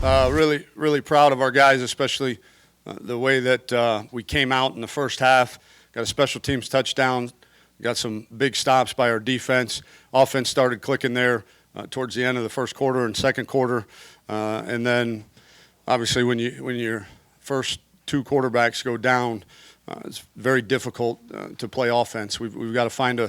Really, really proud of our guys, especially the way that we came out in the first half. Got a special teams touchdown, got some big stops by our defense. Offense started clicking there towards the end of the first quarter and second quarter, and then obviously when your first two quarterbacks go down, it's very difficult to play offense. We've got to find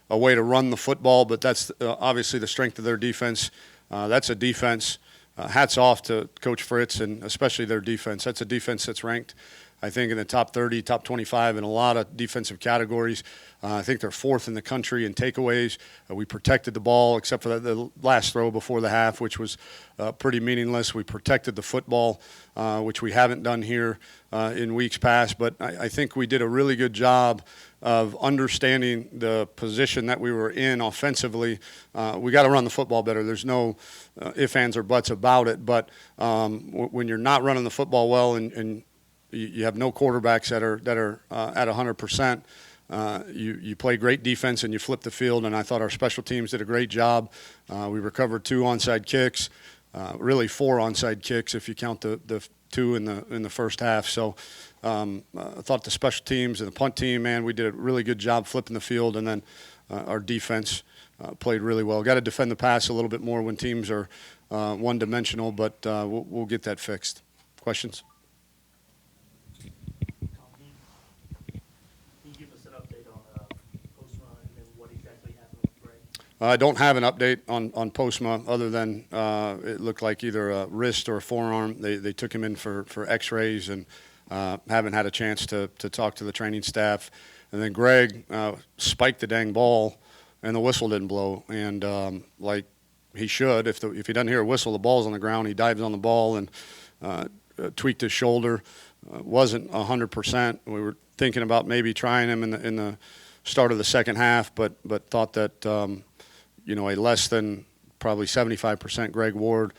a way to run the football, but that's obviously the strength of their defense. That's a defense. Hats off to Coach Fritz and especially their defense. That's a defense that's ranked, I think, in the top 30, top 25 in a lot of defensive categories. I think they're fourth in the country in takeaways. We protected the ball except for the last throw before the half, which was pretty meaningless. We protected the football, which we haven't done here in weeks past. But I think we did a really good job of understanding the position that we were in offensively. We got to run the football better. There's no ifs, ands, or buts about it. But when you're not running the football well and you have no quarterbacks that are at 100%, you play great defense and you flip the field. And I thought our special teams did a great job. We recovered 2 onside kicks, really 4 onside kicks if you count the 2 in the first half. So I thought the special teams and the punt team, man, we did a really good job flipping the field. And then our defense played really well. Got to defend the pass a little bit more when teams are one-dimensional, but we'll get that fixed. Questions? I don't have an update on Postma other than it looked like either a wrist or a forearm. They took him in for X-rays and haven't had a chance to talk to the training staff. And then Greg spiked the dang ball, and the whistle didn't blow. And like he should, if he doesn't hear a whistle, the ball's on the ground. He dives on the ball and tweaked his shoulder. Wasn't 100%. We were thinking about maybe trying him in the start of the second half, but thought that a less than probably 75% Greg Ward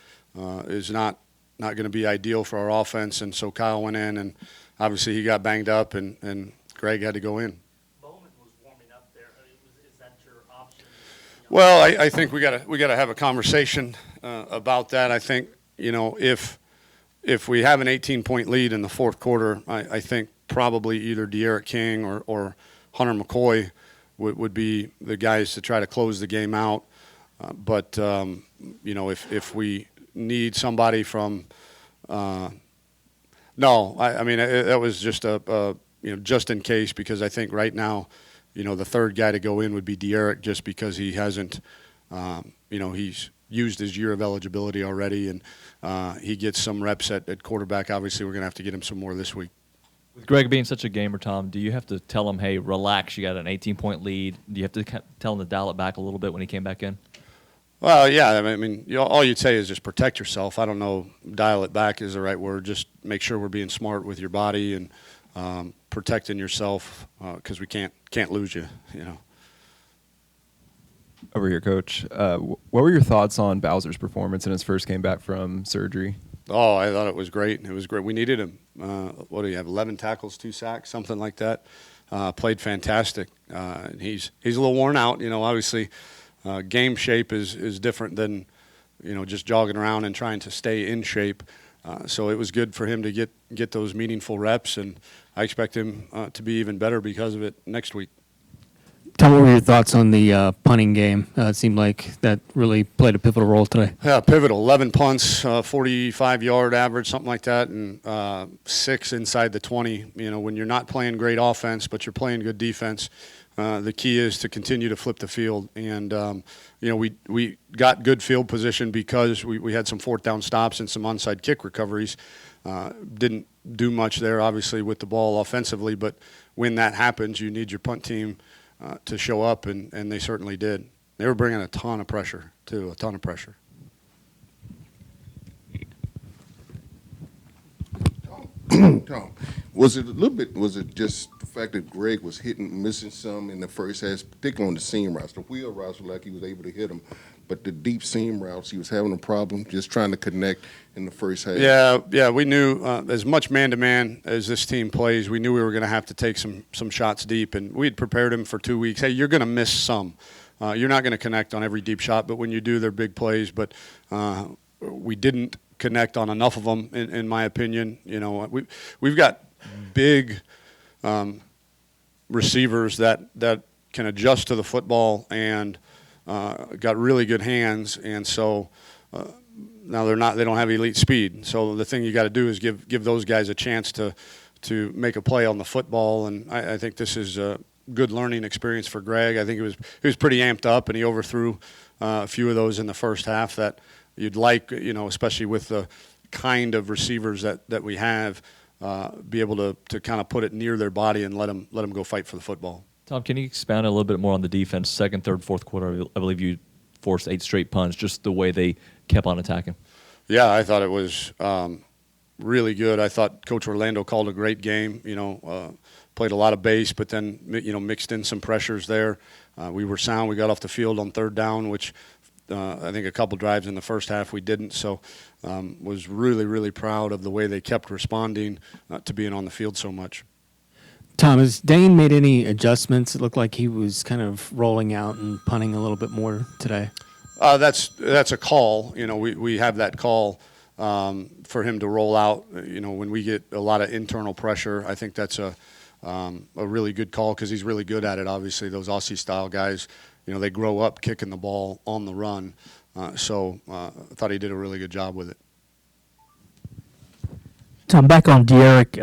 is not going to be ideal for our offense. And so Kyle went in, and obviously he got banged up, and Greg had to go in. Bowman was warming up there. Is that your option? Well, I think we got to have a conversation about that. I think if we have an 18-point lead in the fourth quarter, I think probably either De'Aaron King or Hunter McCoy would be the guys to try to close the game out. But if we need somebody from no, I mean that was just just in case, because I think right now, the third guy to go in would be De'Aaron, just because he hasn't, he's used his year of eligibility already, and he gets some reps at quarterback. Obviously, we're going to have to get him some more this week. With Greg being such a gamer, Tom, do you have to tell him, hey, relax, you got an 18-point lead? Do you have to tell him to dial it back a little bit when he came back in? Well, yeah. I mean, all you'd say is just protect yourself. I don't know, dial it back is the right word. Just make sure we're being smart with your body and protecting yourself, because we can't lose you. Over here, Coach. What were your thoughts on Bowser's performance in his first game back from surgery? Oh, I thought it was great. It was great. We needed him. What do you have? 11 tackles, 2 sacks, something like that. Played fantastic. He's a little worn out. Obviously, game shape is different than just jogging around and trying to stay in shape. So it was good for him to get those meaningful reps, and I expect him to be even better because of it next week. Tom, what were your thoughts on the punting game? It seemed like that really played a pivotal role today. Yeah, pivotal. 11 punts, 45-yard average, something like that, and 6 inside the 20. When you're not playing great offense, but you're playing good defense, the key is to continue to flip the field. And, we got good field position because we had some fourth down stops and some onside kick recoveries. Didn't do much there, obviously, with the ball offensively, but when that happens, you need your punt team to show up, and they certainly did. They were bringing a ton of pressure, too, a ton of pressure. Tom, was it just the fact that Greg was missing some in the first half, particularly on the seam routes? The wheel routes were like he was able to hit them, but the deep seam routes, he was having a problem just trying to connect in the first half. Yeah, we knew as much man-to-man as this team plays, we knew we were going to have to take some shots deep, and we had prepared him for 2 weeks. Hey, you're going to miss some. You're not going to connect on every deep shot, but when you do, they're big plays. But we didn't connect on enough of them, in my opinion. You know, we've got big receivers that can adjust to the football and got really good hands, and so now they don't have elite speed. So the thing you got to do is give those guys a chance to make a play on the football, and I think this is a good learning experience for Greg. I think he was pretty amped up, and he overthrew a few of those in the first half that you'd like, you know, especially with the kind of receivers that we have, be able to kind of put it near their body and let them go fight for the football. Tom, can you expound a little bit more on the defense? Second, third, fourth quarter, I believe you forced 8 straight punts, just the way they kept on attacking. Yeah, I thought it was really good. I thought Coach Orlando called a great game, you know, played a lot of base, but then, you know, mixed in some pressures there. We were sound. We got off the field on third down, which I think a couple drives in the first half we didn't. So was really, really proud of the way they kept responding to being on the field so much. Tom, has Dane made any adjustments? It looked like he was kind of rolling out and punting a little bit more today. That's a call. You know, we have that call for him to roll out. You know, when we get a lot of internal pressure, I think that's a really good call because he's really good at it. Obviously, those Aussie-style guys, you know, they grow up kicking the ball on the run. So I thought he did a really good job with it. Tom, back on Derek,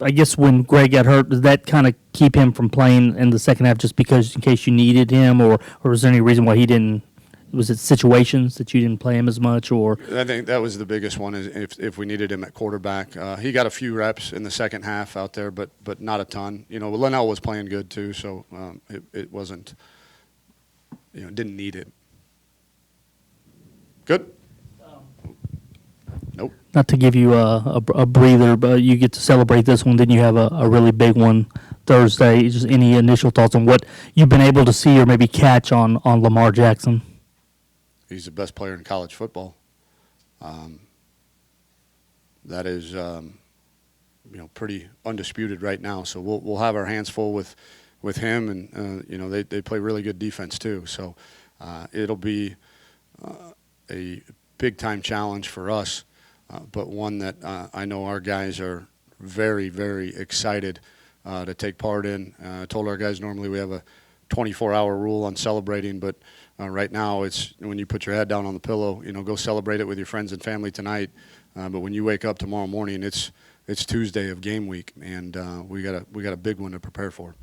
I guess when Greg got hurt, did that kind of keep him from playing in the second half just because in case you needed him, or is there any reason why he didn't? Was it situations that you didn't play him as much, or? I think that was the biggest one. Is if we needed him at quarterback, he got a few reps in the second half out there, but not a ton. You know, Linnell was playing good too, so it wasn't. You know, didn't need it. Good. Nope. Not to give you a breather, but you get to celebrate this one. Then you have a really big one Thursday. Just any initial thoughts on what you've been able to see or maybe catch on Lamar Jackson? He's the best player in college football. That is, you know, pretty undisputed right now. So we'll have our hands full with him, and you know they play really good defense too. So it'll be a big time challenge for us, but one that I know our guys are very, very excited to take part in. I told our guys normally we have a 24-hour rule on celebrating, but right now it's when you put your head down on the pillow, you know, go celebrate it with your friends and family tonight. But when you wake up tomorrow morning, it's Tuesday of game week, and we got a big one to prepare for.